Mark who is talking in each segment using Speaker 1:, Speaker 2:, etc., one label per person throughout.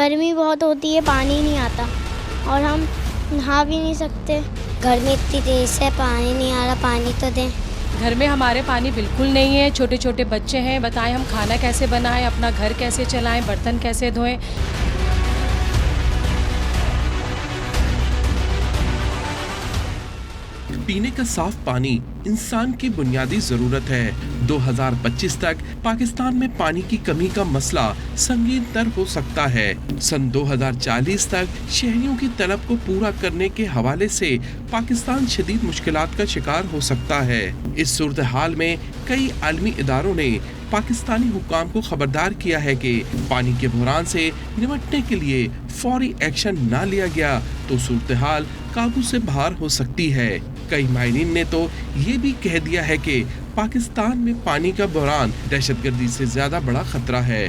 Speaker 1: گرمی بہت ہوتی ہے، پانی نہیں آتا اور ہم نہا بھی نہیں سکتے.
Speaker 2: گھر میں اتنی دیر سے پانی نہیں آ رہا، پانی تو دیں.
Speaker 3: گھر میں ہمارے پانی بالکل نہیں ہے، چھوٹے چھوٹے بچے ہیں، بتائیں ہم کھانا کیسے بنائیں، اپنا گھر کیسے چلائیں، برتن کیسے دھوئیں.
Speaker 4: پینے کا صاف پانی انسان کی بنیادی ضرورت ہے. 2025 تک پاکستان میں پانی کی کمی کا مسئلہ سنگین تر ہو سکتا ہے. سن 2040 تک شہریوں کی طلب کو پورا کرنے کے حوالے سے پاکستان شدید مشکلات کا شکار ہو سکتا ہے. اس صورتحال میں کئی عالمی اداروں نے پاکستانی حکام کو خبردار کیا ہے کہ پانی کے بحران سے نمٹنے کے لیے فوری ایکشن نہ لیا گیا تو صورتحال قابو سے باہر ہو سکتی ہے. کئی ماہرین نے تو یہ بھی کہہ دیا ہے کہ پاکستان میں پانی کا بحران دہشت گردی سے زیادہ بڑا خطرہ ہے.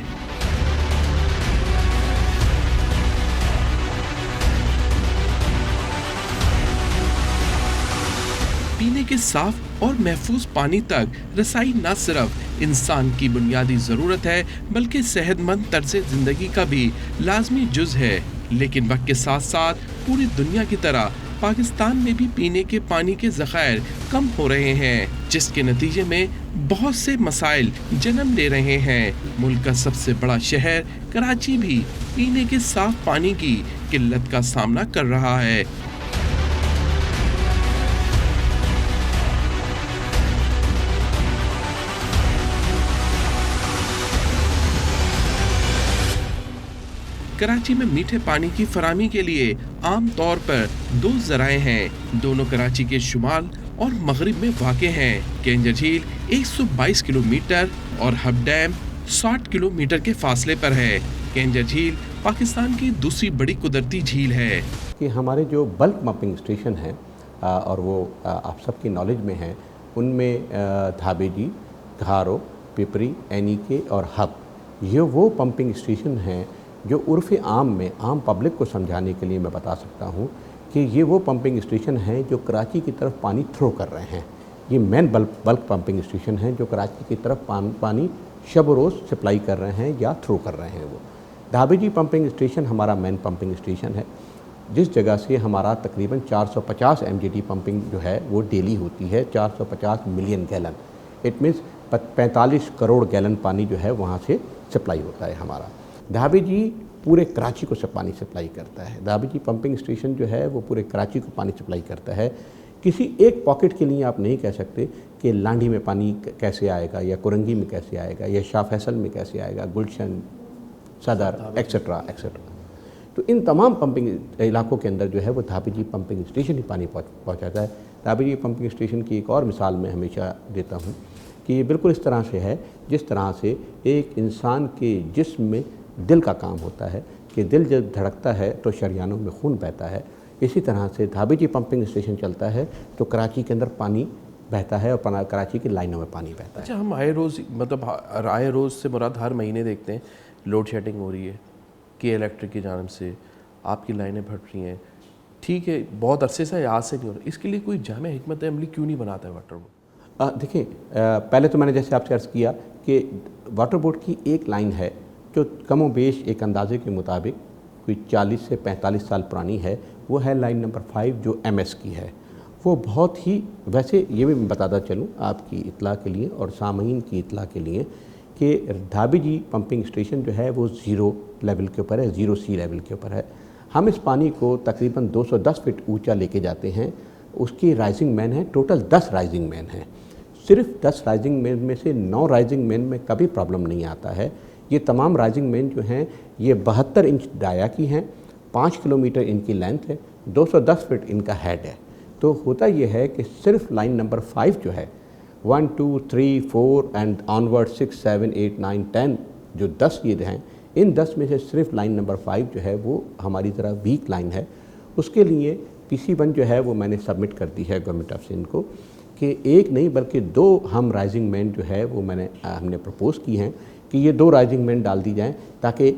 Speaker 4: پینے کے صاف اور محفوظ پانی تک رسائی نہ صرف انسان کی بنیادی ضرورت ہے بلکہ صحت مند طرز زندگی کا بھی لازمی جز ہے. لیکن وقت کے ساتھ ساتھ پوری دنیا کی طرح پاکستان میں بھی پینے کے پانی کے ذخائر کم ہو رہے ہیں، جس کے نتیجے میں بہت سے مسائل جنم لے رہے ہیں. ملک کا سب سے بڑا شہر کراچی بھی پینے کے صاف پانی کی قلت کا سامنا کر رہا ہے. کراچی میں میٹھے پانی کی فراہمی کے لیے عام طور پر 2 ذرائع ہیں. دونوں کراچی کے شمال اور مغرب میں واقع ہیں. کینجر جھیل 122 کلومیٹر اور ہب ڈیم 60 کلومیٹر کے فاصلے پر ہے. کینجر جھیل پاکستان کی دوسری بڑی قدرتی جھیل ہے.
Speaker 5: کہ ہمارے جو بلک پمپنگ اسٹیشن ہیں اور وہ آپ سب کی نالج میں ہیں، ان میں دھابے جی، گھارو، پپری، اینی کے اور ہب، یہ وہ پمپنگ اسٹیشن ہیں جو عرف عام میں عام پبلک کو سمجھانے کے لیے میں بتا سکتا ہوں کہ یہ وہ پمپنگ اسٹیشن ہیں جو کراچی کی طرف پانی تھرو کر رہے ہیں. یہ مین بلک پمپنگ اسٹیشن ہیں جو کراچی کی طرف پانی شب و روز سپلائی کر رہے ہیں یا تھرو کر رہے ہیں. وہ دھابے جی پمپنگ اسٹیشن ہمارا مین پمپنگ اسٹیشن ہے، جس جگہ سے ہمارا تقریباً 450 MGD پمپنگ جو ہے وہ ڈیلی ہوتی ہے. 450 million gallon, it means 45 crore gallon پانی جو ہے وہاں سے سپلائی ہوتا ہے ہمارا. دھابے جی پورے کراچی کو پانی سپلائی کرتا ہے. دھابے جی پمپنگ اسٹیشن جو ہے وہ پورے کراچی کو پانی سپلائی کرتا ہے. کسی ایک پاکٹ کے لیے آپ نہیں کہہ سکتے کہ لانڈھی میں پانی کیسے آئے گا یا کرنگی میں کیسے آئے گا یا شاہ فیصل میں کیسے آئے گا، گلشن، صدر ایکسیٹرا ایکسیٹرا. تو ان تمام پمپنگ علاقوں کے اندر جو ہے وہ دھابے جی پمپنگ اسٹیشن ہی پانی پہنچاتا ہے. دھابے جی پمپنگ اسٹیشن کی ایک اور مثال میں ہمیشہ دیتا ہوں کہ یہ بالکل اس طرح سے ہے جس طرح سے ایک انسان کے جسم میں دل کا کام ہوتا ہے کہ دل جب دھڑکتا ہے تو شریانوں میں خون بہتا ہے. اسی طرح سے دھابے جی پمپنگ اسٹیشن چلتا ہے تو کراچی کے اندر پانی بہتا ہے اور کراچی کی لائنوں میں پانی بہتا ہے.
Speaker 6: اچھا، ہم آئے روز سے مراد ہر مہینے دیکھتے ہیں لوڈ شیڈنگ ہو رہی ہے کہ الیکٹرک کی جانب سے آپ کی لائنیں پھٹ رہی ہیں. ٹھیک ہے، بہت عرصے سے آج سے نہیں ہو رہا، اس کے لیے کوئی جامع حکمت عملی کیوں نہیں بناتا ہے واٹر بورڈ؟
Speaker 5: دیکھیں، پہلے تو میں نے جیسے آپ سے عرض کیا کہ واٹر بورڈ کی ایک لائن ہے جو کم و بیش ایک اندازے کے مطابق کوئی 40 سے 45 سال پرانی ہے. وہ ہے لائن نمبر 5 جو MS کی ہے. وہ بہت ہی، ویسے یہ بھی میں بتاتا چلوں آپ کی اطلاع کے لیے اور سامعین کی اطلاع کے لیے کہ دھابے جی پمپنگ اسٹیشن جو ہے وہ 0 لیول کے اوپر ہے، 0C لیول کے اوپر ہے. ہم اس پانی کو تقریباً 210 فٹ اونچا لے کے جاتے ہیں. اس کی رائزنگ مین ہے، ٹوٹل 10 رائزنگ مین ہیں. صرف 10 رائزنگ مین میں سے 9 رائزنگ مین میں کبھی پرابلم نہیں آتا ہے. یہ تمام رائزنگ مین جو ہیں یہ 72 انچ ڈایا کی ہیں، 5 کلومیٹر ان کی لینتھ ہے، 210 فٹ ان کا ہیڈ ہے. تو ہوتا یہ ہے کہ صرف لائن نمبر 5 جو ہے 1 2 3 4 اینڈ آنورڈ 6 7 8 9 10 جو 10 یہ ہیں، ان 10 میں سے صرف لائن نمبر 5 جو ہے وہ ہماری ذرا ویک لائن ہے. اس کے لیے PC1 جو ہے وہ میں نے سبمٹ کر دی ہے گورنمنٹ آف سندھ کو کہ ایک نہیں بلکہ 2 ہم رائزنگ مین جو ہے وہ ہم نے پرپوز کی ہیں کہ یہ 2 رائزنگ مین ڈال دی جائیں تاکہ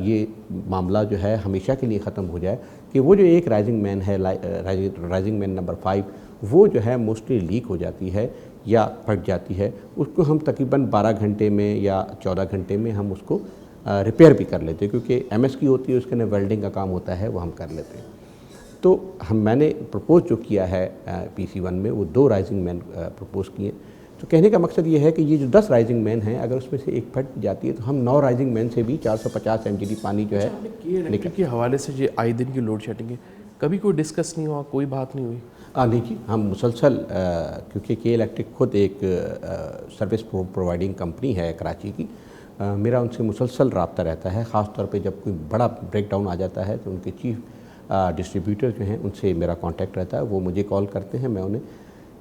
Speaker 5: یہ معاملہ جو ہے ہمیشہ کے لیے ختم ہو جائے. کہ وہ جو ایک رائزنگ مین ہے، رائزنگ مین نمبر 5، وہ جو ہے موسٹلی لیک ہو جاتی ہے یا پھٹ جاتی ہے. اس کو ہم تقریباً 12 گھنٹے میں یا 14 گھنٹے میں ہم اس کو ریپیئر بھی کر لیتے ہیں، کیونکہ MS کی ہوتی ہے، اس کے اندر ویلڈنگ کا کام ہوتا ہے، وہ ہم کر لیتے ہیں. تو میں نے پرپوز جو کیا ہے PC1 میں وہ 2 رائزنگ مین پرپوز کیے. تو کہنے کا مقصد یہ ہے کہ یہ جو 10 رائزنگ مین ہیں، اگر اس میں سے ایک پھٹ جاتی ہے تو ہم 9 رائزنگ مین سے بھی 450 MGD پانی جو ہے
Speaker 6: الیکٹرک کے حوالے سے جو آئے دن کی لوڈ شیڈنگ ہے، کبھی کوئی ڈسکس نہیں ہوا، کوئی بات نہیں ہوئی؟
Speaker 5: نہیں جی، ہم مسلسل کیونکہ کے الیکٹرک خود ایک سروس پرووائڈنگ کمپنی ہے کراچی کی، میرا ان سے مسلسل رابطہ رہتا ہے. خاص طور پہ جب کوئی بڑا بریک ڈاؤن آ جاتا ہے تو ان کے چیف ڈسٹریبیوٹر جو ہیں ان سے میرا کانٹیکٹ رہتا ہے، وہ مجھے کال کرتے ہیں. میں انہیں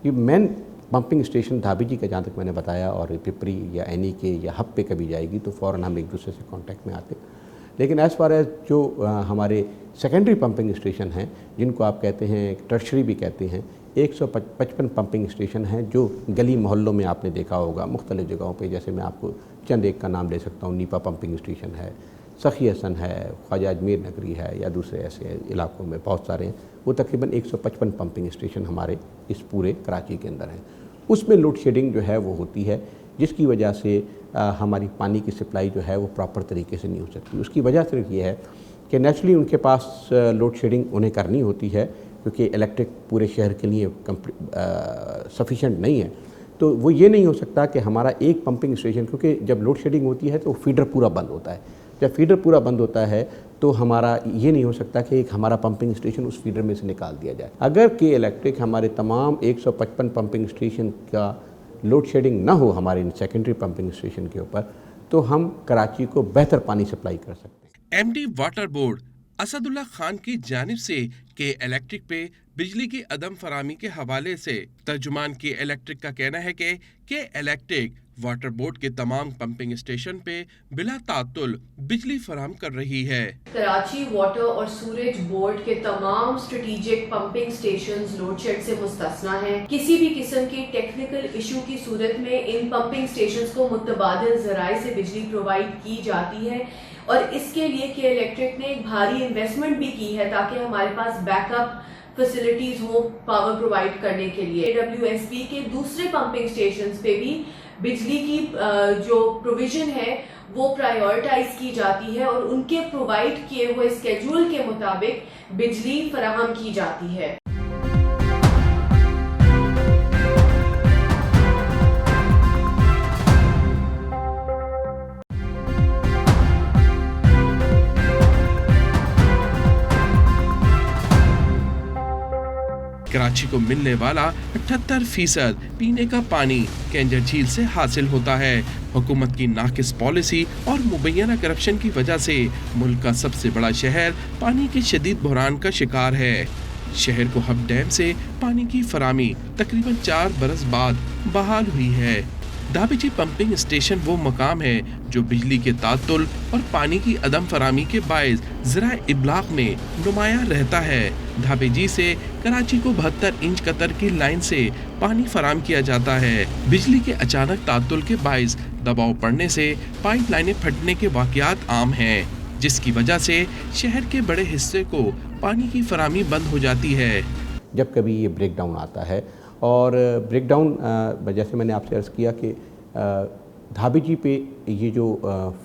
Speaker 5: یہ مین پمپنگ اسٹیشن دھابی جی کا جہاں تک میں نے بتایا، اور پپری یا اینی کے یا ہب پہ کبھی جائے گی تو فوراً ہم ایک دوسرے سے کانٹیکٹ میں آتے ہیں. لیکن ایز فار ایز جو ہمارے سیکنڈری پمپنگ اسٹیشن ہیں، جن کو آپ کہتے ہیں ٹرشری بھی کہتے ہیں، 155 پمپنگ اسٹیشن ہیں جو گلی محلوں میں آپ نے دیکھا ہوگا مختلف جگہوں پہ. جیسے میں آپ کو چند ایک کا نام لے سکتا ہوں، نیپا پمپنگ اسٹیشن ہے، سخی حسن ہے، خواجہ اجمیر نگری ہے، یا دوسرے ایسے علاقوں میں بہت سارے ہیں. وہ تقریباً 155 پمپنگ اسٹیشن ہمارے اس پورے کراچی کے اندر ہیں. اس میں لوڈ شیڈنگ جو ہے وہ ہوتی ہے، جس کی وجہ سے ہماری پانی کی سپلائی جو ہے وہ پراپر طریقے سے نہیں ہو سکتی. اس کی وجہ صرف یہ ہے کہ نیچرلی ان کے پاس لوڈ شیڈنگ انہیں کرنی ہوتی ہے، کیونکہ الیکٹرک پورے شہر کے لیے سفیشینٹ نہیں ہے. تو وہ یہ نہیں ہو سکتا کہ ہمارا ایک پمپنگ اسٹیشن، کیونکہ جب لوڈ شیڈنگ ہوتی ہے تو فیڈر پورا بند ہوتا ہے. جب فیڈر پورا بند ہوتا ہے تو ہمارا یہ نہیں ہو سکتا کہ ایک ہمارا پمپنگ اسٹیشن اس فیڈر میں سے نکال دیا جائے. اگر کہ الیکٹرک ہمارے تمام 155 پمپنگ اسٹیشن کا لوڈ شیڈنگ نہ ہو ہمارے سیکنڈری پمپنگ اسٹیشن کے اوپر، تو ہم کراچی کو بہتر پانی سپلائی کر سکتے ہیں.
Speaker 4: MD واٹر بورڈ اسد اللہ خان کی جانب سے کے الیکٹرک پہ بجلی کی عدم فراہمی کے حوالے سے ترجمان کے الیکٹرک کا کہنا ہے کہ الیکٹرک واٹر بورڈ کے تمام پمپنگ اسٹیشن پہ بلا تعطل بجلی فراہم کر رہی ہے.
Speaker 7: کراچی واٹر اور سوریج بورڈ کے تمام strategic pumping stations load shed سے مستثنا ہیں. کسی بھی قسم کی ٹیکنیکل ایشو کی صورت میں ان پمپنگ اسٹیشنز کو متبادل ذرائع سے بجلی پرووائڈ کی جاتی ہے، اور اس کے لیے کے الیکٹرک نے ایک بھاری انویسٹمنٹ بھی کی ہے تاکہ ہمارے پاس بیک اپ فیسلٹیز ہوں پاور پرووائڈ کرنے کے لیے. WSB کے دوسرے پمپنگ اسٹیشنز پہ بھی بجلی کی جو پروویژن ہے وہ پرائیورٹائز کی جاتی ہے، اور ان کے پرووائڈ کیے ہوئے اسکیڈول کے مطابق بجلی فراہم کی جاتی ہے.
Speaker 4: کراچی کو ملنے والا 78% پینے کا پانی کینجر جھیل سے حاصل ہوتا ہے. حکومت کی ناقص پالیسی اور مبینہ کرپشن کی وجہ سے ملک کا سب سے بڑا شہر پانی کے شدید بحران کا شکار ہے. شہر کو ہب ڈیم سے پانی کی فراہمی تقریباً 4 برس بعد بحال ہوئی ہے. دھابی جی پمپنگ اسٹیشن وہ مقام ہے جو بجلی کے تعطل اور پانی کی عدم فراہمی کے باعث ذرائع ابلاغ میں نمایاں رہتا ہے. دھابی جی سے کراچی کو 72 انچ قطر کی لائن سے پانی فراہم کیا جاتا ہے. بجلی کے اچانک تعطل کے باعث دباؤ پڑنے سے پائپ لائنیں پھٹنے کے واقعات عام ہیں، جس کی وجہ سے شہر کے بڑے حصے کو پانی کی فراہمی بند ہو جاتی ہے.
Speaker 5: جب کبھی یہ بریک ڈاؤن آتا ہے، اور بریک ڈاؤن جیسے میں نے آپ سے عرض کیا کہ دھابی جی پہ یہ جو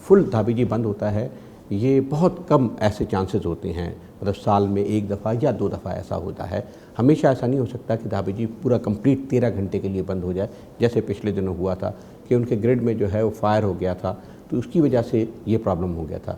Speaker 5: فل دھابی جی بند ہوتا ہے، یہ بہت کم ایسے چانسز ہوتے ہیں، مطلب سال میں 1 دفعہ یا 2 دفعہ ایسا ہوتا ہے. ہمیشہ ایسا نہیں ہو سکتا کہ دھابی جی پورا کمپلیٹ 13 گھنٹے کے لیے بند ہو جائے، جیسے پچھلے دنوں ہوا تھا کہ ان کے گریڈ میں جو ہے وہ فائر ہو گیا تھا، تو اس کی وجہ سے یہ پرابلم ہو گیا تھا.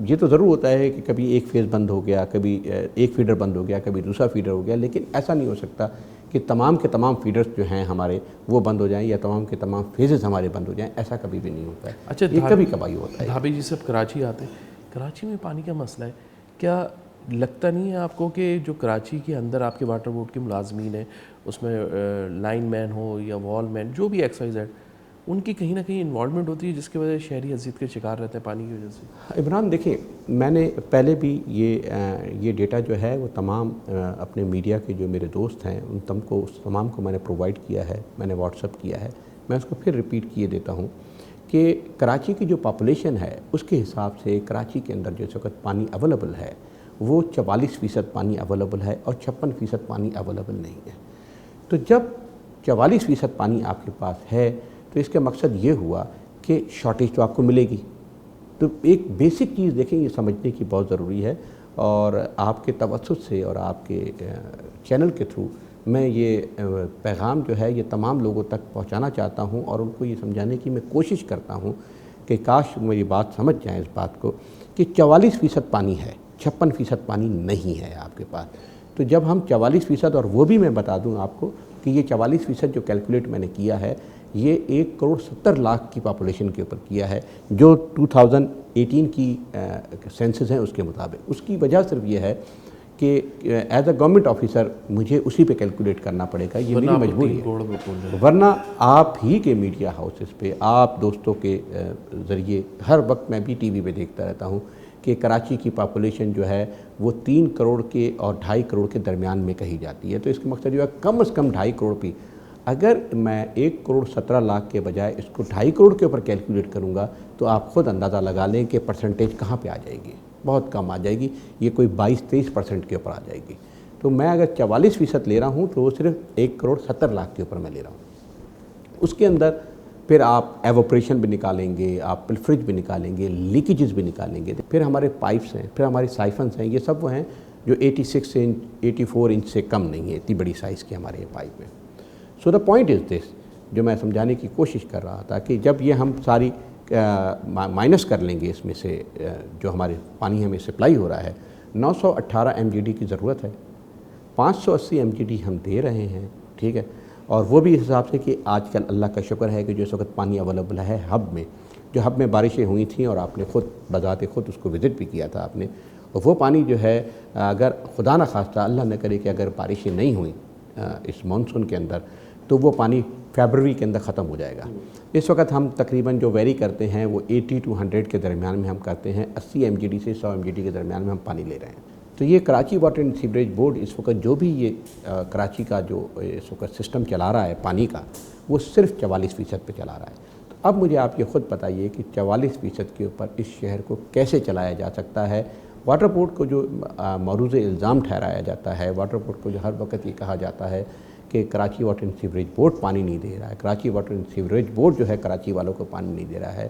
Speaker 5: یہ تو ضرور ہوتا ہے کہ کبھی ایک فیز بند ہو گیا، کبھی ایک فیڈر بند ہو گیا، کبھی دوسرا فیڈر ہو گیا، لیکن ایسا نہیں ہو سکتا کہ تمام کے تمام فیڈرز جو ہیں ہمارے وہ بند ہو جائیں یا تمام کے تمام فیزز ہمارے بند ہو جائیں. ایسا کبھی بھی نہیں ہوتا ہے.
Speaker 6: اچھا،
Speaker 5: یہ کبھی کبھی ہوتا ہے.
Speaker 6: دھابی جی سب کراچی آتے ہیں، کراچی میں پانی کا مسئلہ ہے. کیا لگتا نہیں ہے آپ کو کہ جو کراچی کے اندر آپ کے واٹر بورڈ کے ملازمین ہیں، اس میں لائن مین ہو یا وال مین، جو بھی XYZ، ان کی کہیں نہ کہیں انوالومنٹ ہوتی ہے جس کی وجہ سے شہری اذیت کے شکار رہتے ہیں پانی کی وجہ سے؟
Speaker 5: عمران دیکھیں، میں نے پہلے بھی یہ ڈیٹا جو ہے وہ تمام اپنے میڈیا کے جو میرے دوست ہیں ان تمام کو میں نے پرووائڈ کیا ہے، میں نے واٹس اپ کیا ہے. میں اس کو پھر ریپیٹ کیے دیتا ہوں کہ کراچی کی جو پاپولیشن ہے اس کے حساب سے کراچی کے اندر جو اس وقت پانی اویلیبل ہے وہ 44% پانی اویلیبل ہے اور 56% پانی اویلیبل نہیں ہے. تو جب 44% پانی آپ کے پاس ہے تو اس کا مقصد یہ ہوا کہ شارٹیج تو آپ کو ملے گی، تو ایک بیسک چیز دیکھیں یہ سمجھنے کی بہت ضروری ہے، اور آپ کے توسط سے اور آپ کے چینل کے تھرو میں یہ پیغام جو ہے یہ تمام لوگوں تک پہنچانا چاہتا ہوں، اور ان کو یہ سمجھانے کی میں کوشش کرتا ہوں کہ کاش میری بات سمجھ جائیں اس بات کو کہ 44% پانی ہے، 56% پانی نہیں ہے آپ کے پاس۔ تو جب ہم 44%، اور وہ بھی میں بتا دوں آپ کو کہ یہ 44% جو کیلکولیٹ میں نے کیا ہے یہ 1,70,00,000 کی پاپولیشن کے اوپر کیا ہے، جو 2018 کی سینسس ہیں اس کے مطابق۔ اس کی وجہ صرف یہ ہے کہ ایز اے گورنمنٹ آفیسر مجھے اسی پہ کیلکولیٹ کرنا پڑے گا، یہ میری مجبوری ہے، ورنہ آپ ہی کے میڈیا ہاؤسز پہ، آپ دوستوں کے ذریعے ہر وقت میں بھی ٹی وی پہ دیکھتا رہتا ہوں کہ کراچی کی پاپولیشن جو ہے وہ 3 کروڑ کے اور 2.5 کروڑ کے درمیان میں کہی جاتی ہے۔ تو اس کا مقصد جو ہے کم از کم 2.5 کروڑ بھی، اگر میں 1,17,00,000 کے بجائے اس کو 2.5 کروڑ کے اوپر کیلکولیٹ کروں گا تو آپ خود اندازہ لگا لیں کہ پرسنٹیج کہاں پہ آ جائے گی، بہت کم آ جائے گی، یہ کوئی 22-23% کے اوپر آ جائے گی۔ تو میں اگر 44% لے رہا ہوں تو وہ صرف 1,70,00,000 کے اوپر میں لے رہا ہوں۔ اس کے اندر پھر آپ ایوپریشن بھی نکالیں گے، آپ پلفریج بھی نکالیں گے، لیکیجز بھی نکالیں گے، پھر ہمارے پائپس ہیں، پھر ہمارے سائفنس ہیں، یہ سب وہ ہیں جو 86 انچ 84 انچ سے کم نہیں ہے، اتنی بڑی سائز کے ہمارے یہ پائپ ہیں۔ سو دا پوائنٹ از دس، جو میں سمجھانے کی کوشش کر رہا تھا کہ جب یہ ہم ساری مائنس کر لیں گے اس میں سے جو ہمارے پانی ہمیں سپلائی ہو رہا ہے، 918 MGD کی ضرورت ہے، 580 MGD ہم دے رہے ہیں، ٹھیک ہے، اور وہ بھی اس حساب سے کہ آج کل اللہ کا شکر ہے کہ جو اس وقت پانی اویلیبل ہے ہب میں، جو ہب میں بارشیں ہوئی تھیں اور آپ نے خود بذات خود اس کو وزٹ بھی کیا تھا آپ نے، اور وہ پانی جو ہے اگر خدا نہ خواستہ اللہ نہ کرے کہ اگر بارشیں نہیں ہوئیں اس مانسون کے اندر تو وہ پانی فیبروری کے اندر ختم ہو جائے گا۔ اس وقت ہم تقریباً جو ویری کرتے ہیں وہ 80 to 100 کے درمیان میں ہم کرتے ہیں، 80 MGD سے 100 MGD کے درمیان میں ہم پانی لے رہے ہیں۔ تو یہ Karachi water and sewerage board اس وقت جو بھی یہ کراچی کا جو اس وقت سسٹم چلا رہا ہے پانی کا، وہ صرف 44% پہ چلا رہا ہے۔ تو اب مجھے آپ یہ خود بتائیے کہ 44% کے اوپر اس شہر کو کیسے چلایا جا سکتا ہے؟ واٹر بورڈ کو جو معروض الزام ٹھہرایا جاتا ہے، واٹر بورڈ کو جو ہر وقت یہ کہا جاتا ہے کہ Karachi water and sewerage board پانی نہیں دے رہا ہے، Karachi water and sewerage board جو ہے کراچی والوں کو پانی نہیں دے رہا ہے،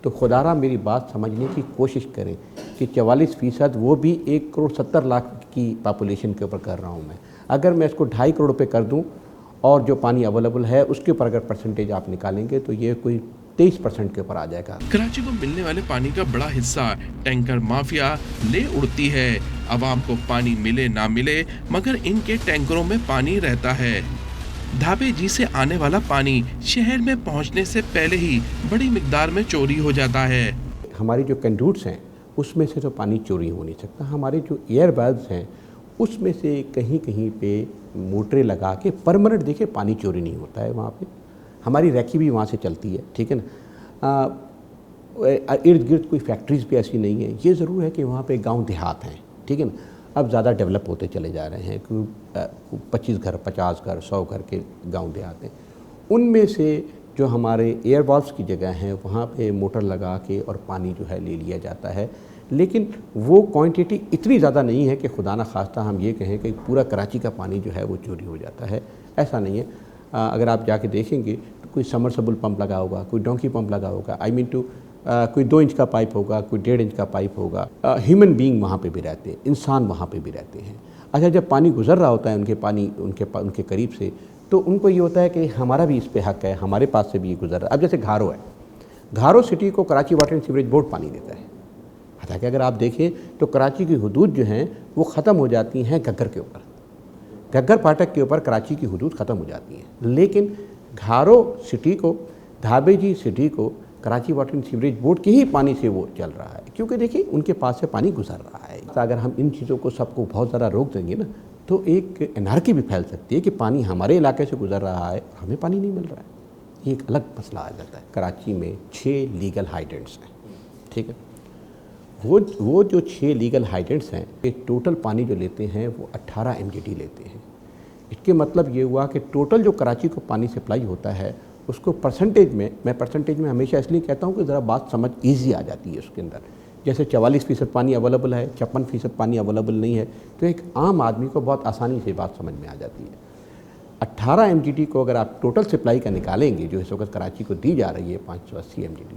Speaker 5: تو خدا را میری بات سمجھنے کی کوشش کریں کہ 44% وہ بھی 1,70,00,000 کی پاپولیشن کے اوپر کر رہا ہوں میں۔ اگر میں اس کو 2.5 کروڑ پہ کر دوں اور جو پانی اویلیبل ہے اس کے اوپر اگر پرسنٹیج آپ نکالیں گے تو یہ کوئی 23% کے اوپر آ جائے گا۔
Speaker 4: کراچی کو ملنے والے پانی کا بڑا حصہ ٹینکر مافیا لے اڑتی ہے۔ عوام کو پانی ملے نہ ملے مگر ان کے ٹینکروں میں پانی رہتا ہے۔ دھابے جی سے آنے والا پانی شہر میں پہنچنے سے پہلے ہی بڑی مقدار میں چوری ہو جاتا ہے۔
Speaker 5: ہماری جو کنڈیوٹس ہیں اس میں سے تو پانی چوری ہو نہیں سکتا، ہمارے جو ایئر ویلز ہیں اس میں سے کہیں کہیں پہ موٹریں لگا کے پرمننٹ دیکھیں پانی چوری نہیں ہوتا ہے وہاں پہ، ہماری ریکی بھی وہاں سے چلتی ہے، ٹھیک ہے نا۔ ارد گرد کوئی فیکٹریز بھی ایسی نہیں ہیں، یہ ضرور ہے کہ وہاں پہ گاؤں دیہات ہیں، ٹھیک ہے نا، اب زیادہ ڈیولپ ہوتے چلے جا رہے ہیں، 25 گھر 50 گھر 100 گھر کے گاؤں دیہات ہیں، ان میں سے جو ہمارے ایئر والوز کی جگہ ہیں وہاں پہ موٹر لگا کے اور پانی جو ہے لے لیا جاتا ہے، لیکن وہ کوانٹٹی اتنی زیادہ نہیں ہے کہ خدا نہ خواستہ ہم یہ کہیں کہ پورا کراچی کا پانی جو ہے وہ چوری ہو جاتا ہے، ایسا نہیں ہے۔ اگر آپ جا کے دیکھیں گے تو کوئی سمرسیبل پمپ لگا ہوگا، کوئی ڈونکی پمپ لگا ہوگا، کوئی 2 انچ کا پائپ ہوگا، کوئی 1.5 انچ کا پائپ ہوگا، ہیومن بینگ وہاں پہ بھی رہتے ہیں، انسان وہاں پہ بھی رہتے ہیں۔ اچھا جب پانی گزر رہا ہوتا ہے ان کے قریب سے تو ان کو یہ ہوتا ہے کہ ہمارا بھی اس پہ حق ہے، ہمارے پاس سے بھی یہ گزر رہا ہے۔ اب جیسے گھارو ہے، گھارو سٹی کو Karachi water and sewerage board پانی دیتا ہے، حتیٰ اگر آپ دیکھیں تو کراچی کی حدود جو ہیں وہ ختم ہو جاتی ہیں گھگر کے اوپر، گھگر پھاٹک کے اوپر کراچی کی حدود ختم ہو جاتی ہیں، لیکن گھارو سٹی کو، دھابے جی سٹی کو Karachi water and sewerage board کے ہی پانی سے وہ چل رہا ہے، کیونکہ دیکھیں ان کے پاس سے پانی گزر رہا ہے۔ اگر ہم ان چیزوں کو سب کو بہت زیادہ روک دیں گے نا تو ایک انارکی بھی پھیل سکتی ہے کہ پانی ہمارے علاقے سے گزر رہا ہے اور ہمیں پانی نہیں مل رہا ہے، یہ ایک الگ مسئلہ آ جاتا ہے۔ کراچی میں 6 لیگل ہائیڈرنٹس ہیں، ٹھیک ہے، وہ جو 6 لیگل ہائیڈرنٹس ہیں یہ ٹوٹل پانی جو لیتے ہیں وہ 18 MGD لیتے ہیں۔ اس کے مطلب یہ ہوا کہ ٹوٹل جو کراچی کو پانی سپلائی ہوتا ہے اس کو پرسنٹیج میں ہمیشہ اس لیے کہتا ہوں کہ ذرا بات سمجھ ایزی آ جاتی ہے اس کے اندر، جیسے 44% پانی اویلیبل ہے، 56% پانی اویلیبل نہیں ہے، تو ایک عام آدمی کو بہت آسانی سے بات سمجھ میں آ جاتی ہے۔ 18 MGD کو اگر آپ ٹوٹل سپلائی کا نکالیں گے جو اس وقت کراچی کو دی جا رہی ہے 580 MGD،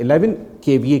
Speaker 5: 11 kVA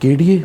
Speaker 6: KDA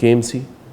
Speaker 6: KMC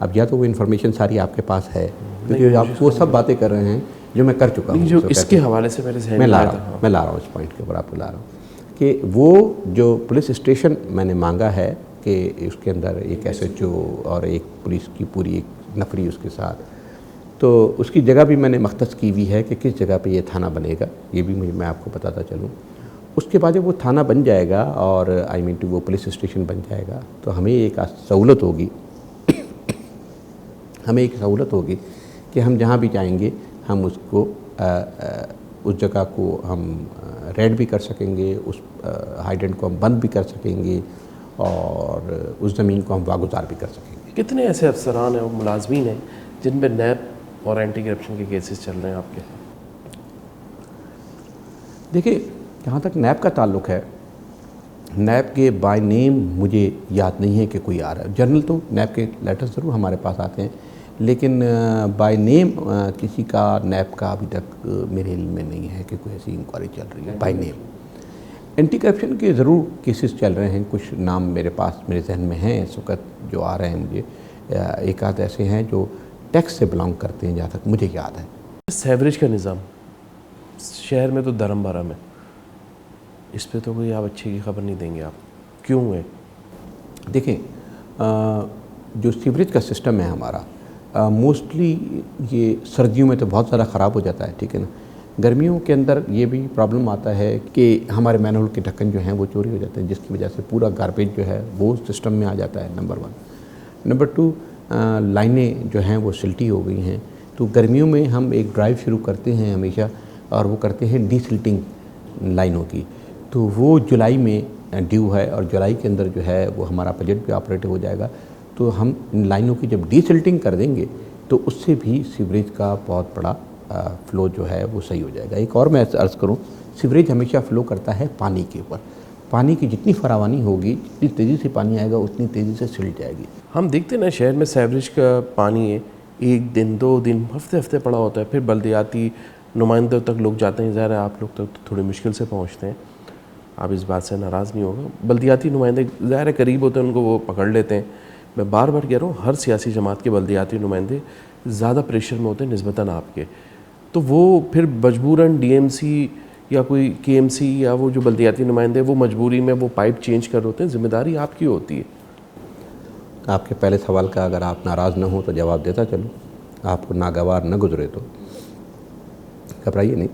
Speaker 5: اب یا تو وہ انفارمیشن ساری آپ کے پاس ہے، کیونکہ آپ وہ سب باتیں کر رہے ہیں جو میں کر چکا ہوں،
Speaker 6: جو اس کے حوالے سے میرے ذہن
Speaker 5: میں لا رہا ہوں اس پوائنٹ کے اوپر آپ کو لا رہا ہوں کہ وہ جو پولیس اسٹیشن میں نے مانگا ہے کہ اس کے اندر ایک ایس ایچ او اور ایک پولیس کی پوری ایک نفری اس کے ساتھ، تو اس کی جگہ بھی میں نے مختص کی ہوئی ہے کہ کس جگہ پہ یہ تھانہ بنے گا، یہ بھی میں آپ کو بتاتا چلوں۔ اس کے بعد جب وہ تھانہ بن جائے گا اور وہ پولیس اسٹیشن بن جائے گا تو ہمیں ایک سہولت ہوگی کہ ہم جہاں بھی جائیں گے ہم اس کو اس جگہ کو ہم ریڈ بھی کر سکیں گے، اس ہائیڈنٹ کو ہم بند بھی کر سکیں گے اور اس زمین کو ہم واگزار بھی کر سکیں گے۔
Speaker 6: کتنے ایسے افسران ہیں اور ملازمین ہیں جن پہ نیب اور اینٹی کرپشن کے کیسز چل رہے ہیں آپ کے؟
Speaker 5: دیکھیں، جہاں تک نیب کا تعلق ہے، نیب کے بائی نیم مجھے یاد نہیں ہے کہ کوئی آ رہا ہے۔ جنرل تو نیب کے لیٹر ضرور ہمارے پاس آتے ہیں، لیکن بائی نیم کسی کا نیب کا ابھی تک میرے علم میں نہیں ہے کہ کوئی ایسی انکوائری چل رہی ہے بائی نیم۔ اینٹی کرپشن کے ضرور کیسز چل رہے ہیں، کچھ نام میرے ذہن میں ہیں اس وقت جو آ رہے ہیں مجھے، ایک آدھ ایسے ہیں جو ٹیکس سے بلانگ کرتے ہیں جہاں تک مجھے یاد ہے۔
Speaker 6: سیوریج کا نظام شہر میں تو دھرم بھرم ہے، اس پہ تو کوئی آپ اچھی کی خبر نہیں دیں گے، آپ کیوں ہے؟
Speaker 5: دیکھیں، جو سیوریج کا سسٹم ہے ہمارا موسٹلی یہ سردیوں میں تو بہت زیادہ خراب ہو جاتا ہے، ٹھیک ہے نا۔ گرمیوں کے اندر یہ بھی پرابلم آتا ہے کہ ہمارے مین ہول کے ڈھکن جو ہیں وہ چوری ہو جاتے ہیں، جس کی وجہ سے پورا گاربیج جو ہے وہ سسٹم میں آ جاتا ہے، نمبر 1۔ نمبر 2، لائنیں جو ہیں وہ سلٹی ہو گئی ہیں، تو گرمیوں میں ہم ایک ڈرائیو شروع کرتے ہیں ہمیشہ، اور وہ کرتے ہیں ڈی سلٹنگ لائنوں کی، تو وہ جولائی میں ڈیو ہے، اور جولائی کے اندر جو ہے وہ ہمارا بجٹ بھی آپریٹ ہو جائے گا، تو ہم ان لائنوں کی جب ڈی سلٹنگ کر دیں گے تو اس سے بھی سیوریج کا بہت بڑا فلو جو ہے وہ صحیح ہو جائے گا۔ ایک اور میں عرض کروں، سیوریج ہمیشہ فلو کرتا ہے پانی کے اوپر، پانی کی جتنی فراوانی ہوگی، جتنی تیزی سے پانی آئے گا اتنی تیزی سے سلٹ جائے گی۔
Speaker 6: ہم دیکھتے ہیں نا شہر میں سیوریج کا پانی ہے، 1 دن 2 دن ہفتے پڑا ہوتا ہے، پھر بلدیاتی نمائندوں تک لوگ جاتے ہیں، ظاہر ہے آپ لوگ تک تھوڑی مشکل سے پہنچتے ہیں، آپ اس بات سے ناراض نہیں ہوگا، بلدیاتی نمائندے ظاہر ہے قریب ہوتے ہیں، ان کو وہ پکڑ لیتے ہیں۔ میں بار بار کہہ رہا ہوں، ہر سیاسی جماعت کے بلدیاتی نمائندے زیادہ پریشر میں ہوتے ہیں نسبتاً آپ کے، تو وہ پھر مجبوراً ڈی ایم سی یا کوئی کے ایم سی یا وہ جو بلدیاتی نمائندے وہ مجبوری میں وہ پائپ چینج کر رہے ہوتے ہیں، ذمہ داری آپ کی ہوتی ہے۔
Speaker 5: آپ کے پہلے سوال کا اگر آپ ناراض نہ ہوں تو جواب دیتا چلوں، آپ کو ناگوار نہ گزرے تو گھبرائیے نہیں،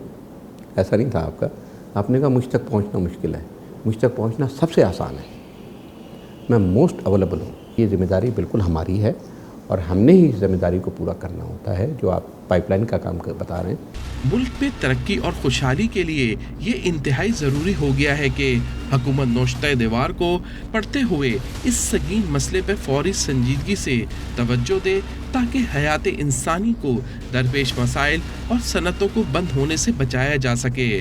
Speaker 5: ایسا نہیں تھا آپ کا۔ آپ نے کہا مجھ تک پہنچنا مشکل ہے، مجھ تک پہنچنا سب سے آسان ہے، میں موسٹ اویلیبل ہوں۔ یہ ذمہ داری بالکل ہماری ہے، اور ہم نے ہی اس ذمہ داری کو پورا کرنا ہوتا ہے جو آپ پائپ لائن کا کام بتا رہے ہیں۔
Speaker 4: ملک میں ترقی اور خوشحالی کے لیے یہ انتہائی ضروری ہو گیا ہے کہ حکومت نوشتہ دیوار کو پڑھتے ہوئے اس سنگین مسئلے پر فوری سنجیدگی سے توجہ دے، تاکہ حیات انسانی کو درپیش مسائل اور صنعتوں کو بند ہونے سے بچایا جا سکے۔